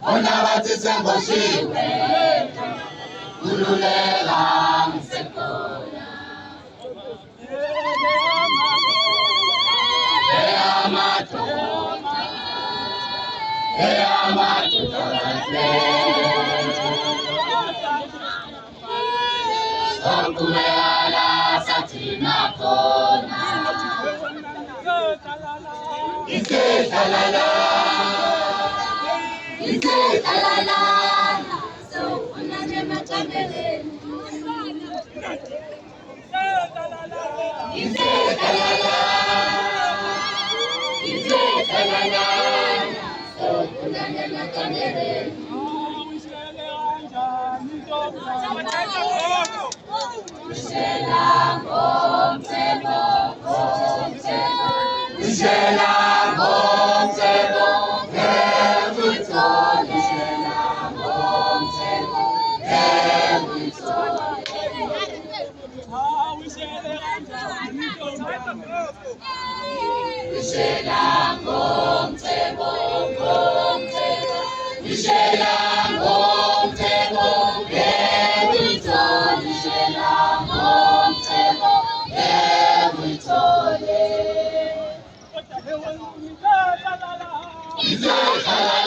Onabatise mboshiwe ululela msekona Okumeala satina kona Ike talala so unane matambele Ike talala so unane matambele It's